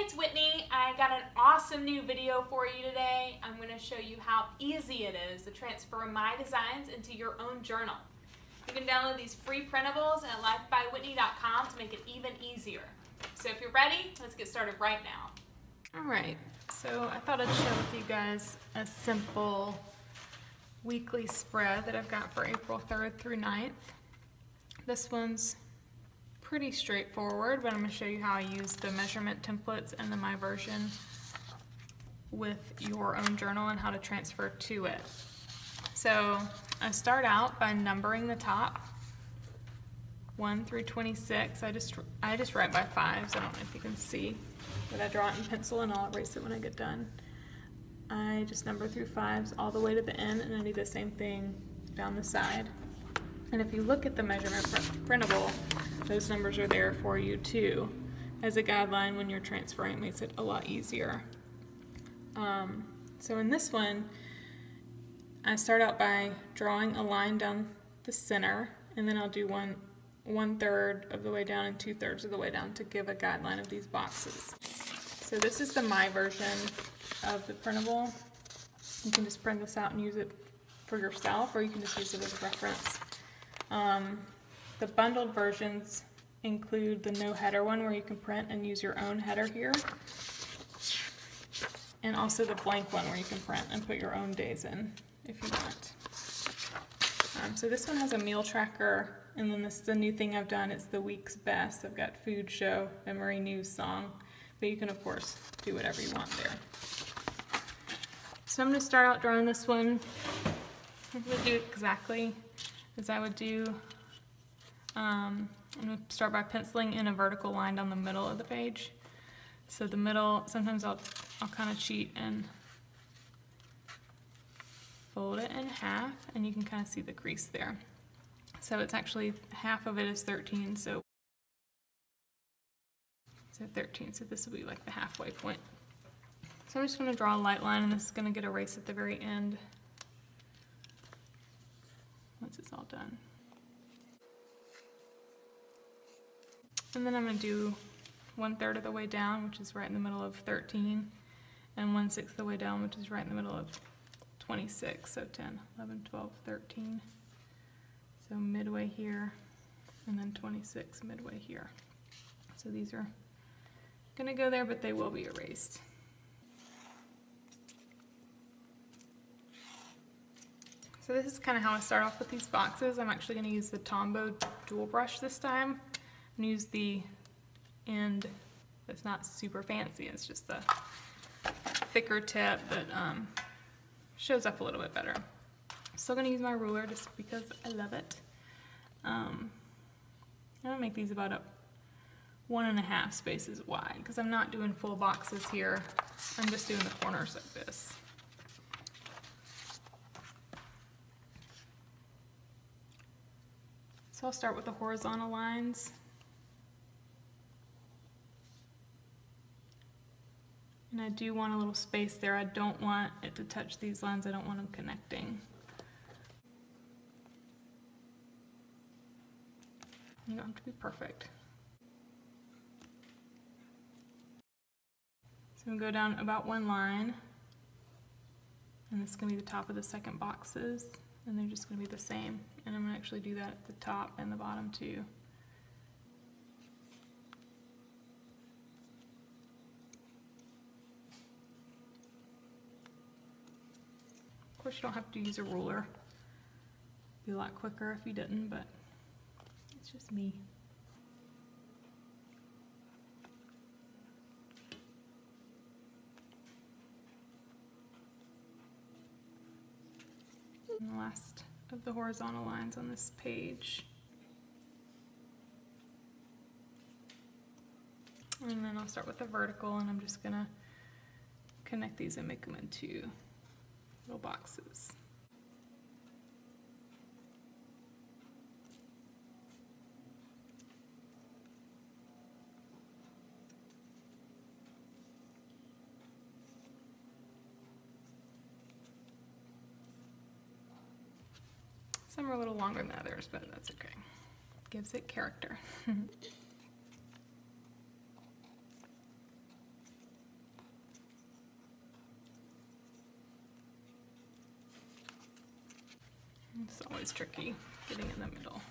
it's Whitney. I got an awesome new video for you today. I'm going to show you how easy it is to transfer my designs into your own journal. You can download these free printables at lifebywhitney.com to make it even easier. So if you're ready, let's get started right now. Alright, so I thought I'd share with you guys a simple weekly spread that I've got for April 3rd through 9th. This one's pretty straightforward, but I'm going to show you how I use the measurement templates and the My Version with your own journal and how to transfer to it. So I start out by numbering the top 1 through 26. I just write by fives. I don't know if you can see, but I draw it in pencil and I'll erase it when I get done. I just number through fives all the way to the end, and I do the same thing down the side. And if you look at the measurement printable, those numbers are there for you too as a guideline when you're transferring. It makes it a lot easier. So in this one, I start out by drawing a line down the center, and then I'll do one third of the way down and 2/3 of the way down to give a guideline of these boxes. So this is the My Version of the printable. You can just print this out and use it for yourself, or you can just use it as a reference. The bundled versions include the no header one where you can print and use your own header here, and also the blank one where you can print and put your own days in if you want. So this one has a meal tracker, and then this is the new thing I've done. It's the week's best. I've got food, show, memory, news, song, but you can of course do whatever you want there. So I'm going to start out drawing this one. I'm going to do it exactly as I would do. I'm going to start by penciling in a vertical line down the middle of the page. So the middle, sometimes I'll kind of cheat and fold it in half, and you can kind of see the crease there. So it's actually, half of it is 13, so 13, so this will be like the halfway point. So I'm just going to draw a light line, and this is going to get erased at the very end once it's all done. And then I'm going to do 1/3 of the way down, which is right in the middle of 13, and 1/6 of the way down, which is right in the middle of 26, so 10, 11, 12, 13. So midway here, and then 26 midway here. So these are going to go there, but they will be erased. So this is kind of how I start off with these boxes. I'm actually going to use the Tombow dual brush this time, and use the end that's not super fancy. It's just the thicker tip that shows up a little bit better. I'm still going to use my ruler just because I love it. I'm going to make these about 1.5 spaces wide because I'm not doing full boxes here. I'm just doing the corners like this. So I'll start with the horizontal lines. And I do want a little space there. I don't want it to touch these lines. I don't want them connecting. You don't have to be perfect. So I'm going to go down about one line. And this is going to be the top of the second boxes. And they're just going to be the same. And I'm going to actually do that at the top and the bottom too. Of course, you don't have to use a ruler. It'd be a lot quicker if you didn't, but it's just me. And the last of the horizontal lines on this page. And then I'll start with the vertical, and I'm just going to connect these and make them into little boxes. Some are a little longer than others, but that's okay. Gives it character. always tricky getting in the middle.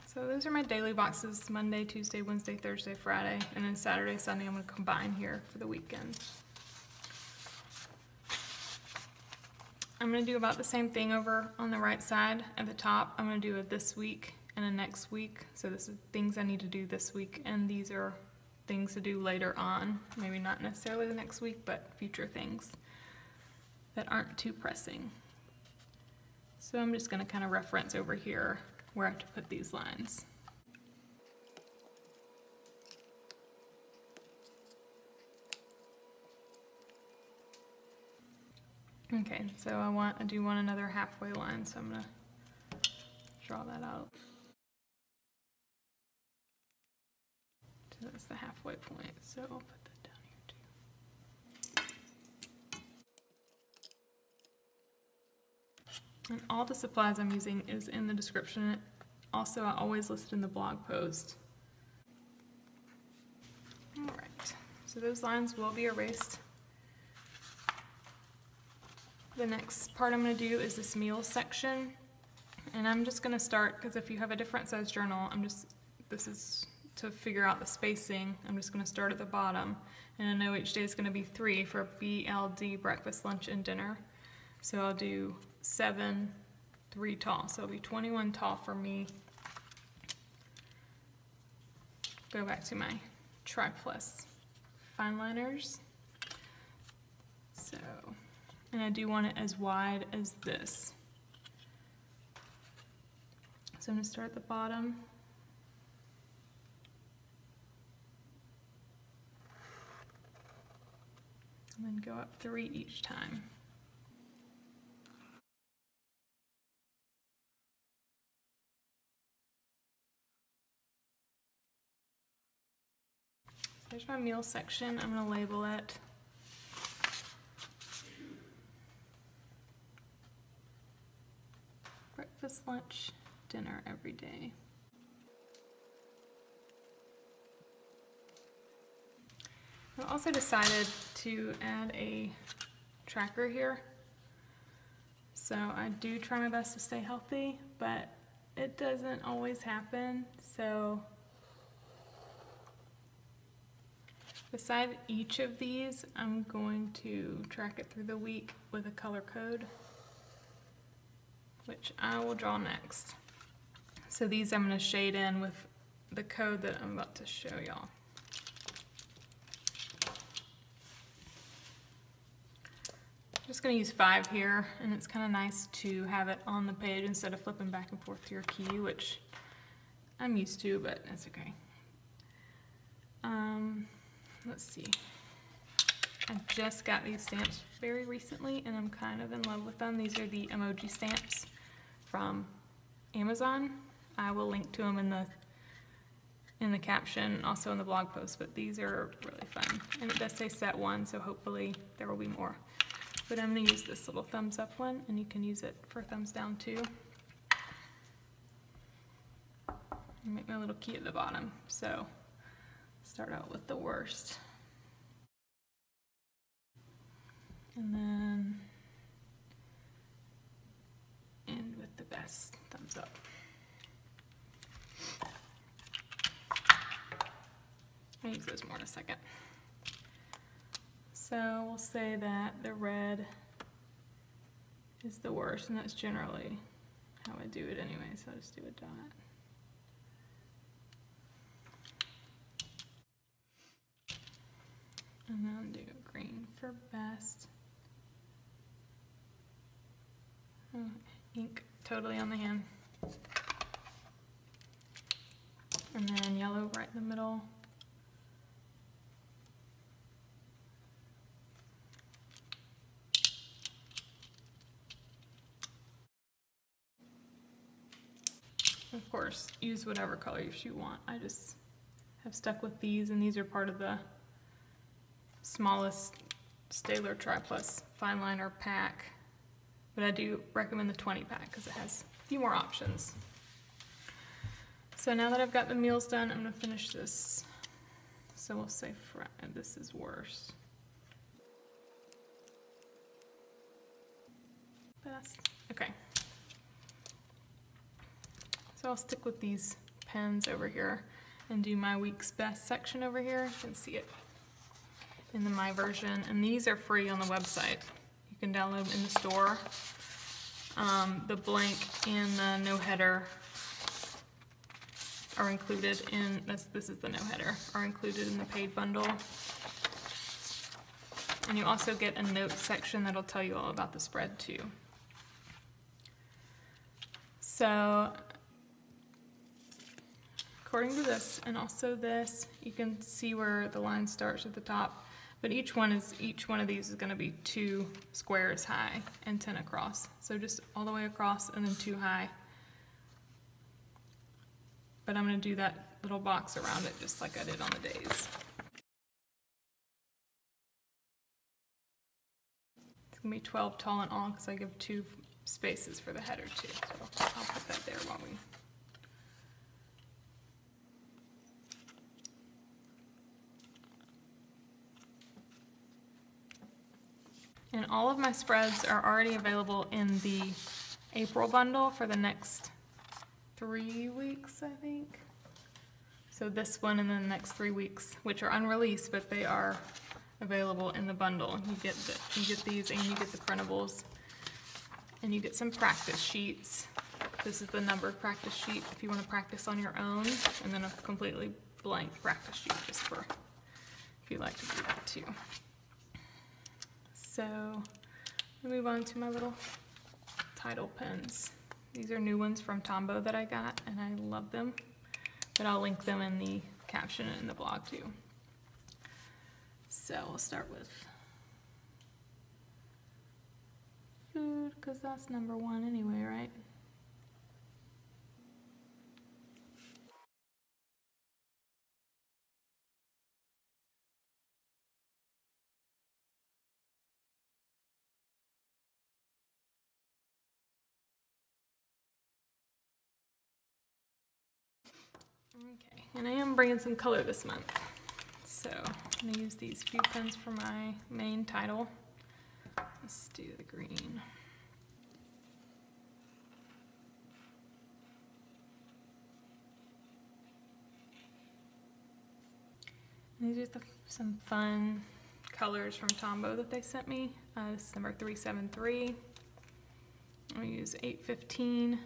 So those are my daily boxes, Monday, Tuesday, Wednesday, Thursday, Friday, and then Saturday, Sunday I'm going to combine here for the weekend. I'm going to do about the same thing over on the right side at the top. I'm going to do it this week and a next week. So this is things I need to do this week, and these are things to do later on. Maybe not necessarily the next week, but future things that aren't too pressing. So I'm just going to kind of reference over here where I have to put these lines. Okay, so I do want another halfway line, so I'm gonna draw that out. So that's the halfway point, so I'll put that down here too. And all the supplies I'm using is in the description. Also, I always list it in the blog post. All right, so those lines will be erased. The next part I'm going to do is this meal section, and I'm just going to start, because if you have a different size journal, this is to figure out the spacing. I'm just going to start at the bottom, and I know each day is going to be 3 for BLD, breakfast, lunch, and dinner. So I'll do 7, 3 tall, so it'll be 21 tall for me. Go back to my Tri-Plus fine liners. So, and I do want it as wide as this. So I'm going to start at the bottom. And then go up 3 each time. So there's my meal section. I'm going to label it. Breakfast, lunch, dinner every day. I've also decided to add a tracker here. So I do try my best to stay healthy, but it doesn't always happen. So beside each of these, I'm going to track it through the week with a color code, which I will draw next. So these I'm going to shade in with the code that I'm about to show y'all. I'm just going to use 5 here, and it's kind of nice to have it on the page instead of flipping back and forth to your key, which I'm used to, but that's okay. Let's see. I just got these stamps very recently, and I'm kind of in love with them. These are the emoji stamps from Amazon. I will link to them in the caption, also in the blog post, but these are really fun. And it does say set 1, so hopefully there will be more. But I'm going to use this little thumbs up one, and you can use it for thumbs down too. And make my little key at the bottom. So start out with the worst. And then end with the best, thumbs up. I'll use those more in a second. So we'll say that the red is the worst, and that's generally how I do it anyway, so I'll just do a dot. And then do green for best. Oh, ink totally on the hand. And then yellow right in the middle. Of course, use whatever colors you want. I just have stuck with these, and these are part of the smallest Staedtler Tri-Plus fine liner pack, but I do recommend the 20 pack because it has a few more options. So now that I've got the meals done, I'm gonna finish this. So we'll say this is worse. Best. Okay. So I'll stick with these pens over here and do my week's best section over here. You can see it in the My version, and these are free on the website. You can download them in the store. The blank and the no header are included in this is the no header, are included in the paid bundle. And you also get a notes section that'll tell you all about the spread too. So according to this and also this, you can see where the line starts at the top. But each one of these is going to be 2 squares high and 10 across. So just all the way across and then 2 high. But I'm going to do that little box around it just like I did on the days. It's going to be 12 tall in all because I give 2 spaces for the header too. So I'll put that there while we... And all of my spreads are already available in the April bundle for the next 3 weeks, I think. So this one and then the next 3 weeks, which are unreleased, but they are available in the bundle. You get these and you get the printables. And you get some practice sheets. This is the numbered practice sheet if you want to practice on your own, and then a completely blank practice sheet just for if you like to do that too. So I'll move on to my little title pens. These are new ones from Tombow that I got, and I love them. But I'll link them in the caption and in the blog too. So we'll start with food, because that's number 1 anyway, right? Okay, and I am bringing some color this month. So I'm gonna use these few pens for my main title. Let's do the green. These are some fun colors from Tombow that they sent me. This is number 373. I'm going to use 815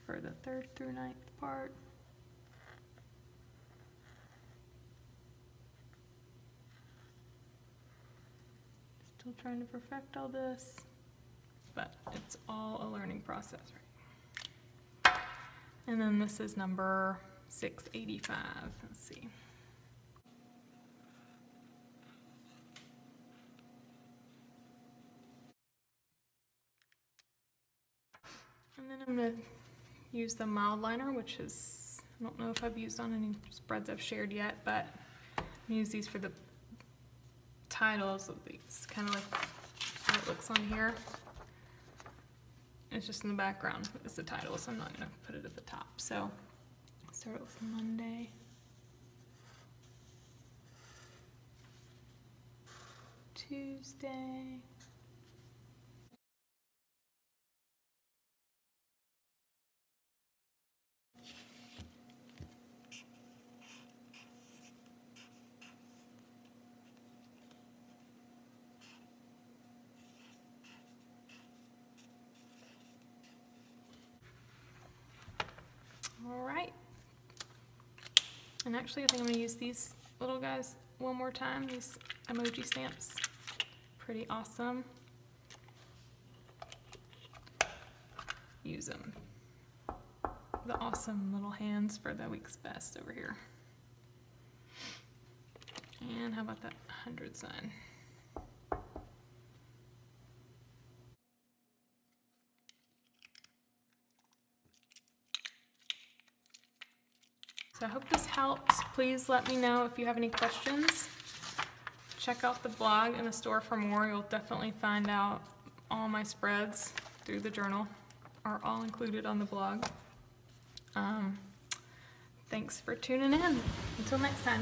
for the 3rd through 9th part. Still trying to perfect all this, but it's all a learning process, right? And then this is number 685. Let's see. And then I'm going to use the mild liner, which is, I don't know if I've used on any spreads I've shared yet, but I'm going to use these for the titles of these, kind of like how it looks on here. It's just in the background. It's the title, so I'm not going to put it at the top. So I'll start with Monday. Tuesday. All right. And actually, I think I'm going to use these little guys one more time, these emoji stamps. Pretty awesome. Use them. The awesome little hands for the week's best over here. And how about that 100 sign? So I hope this helps. Please let me know if you have any questions. Check out the blog and the store for more. You'll definitely find out all my spreads through the journal are all included on the blog. Thanks for tuning in. Until next time.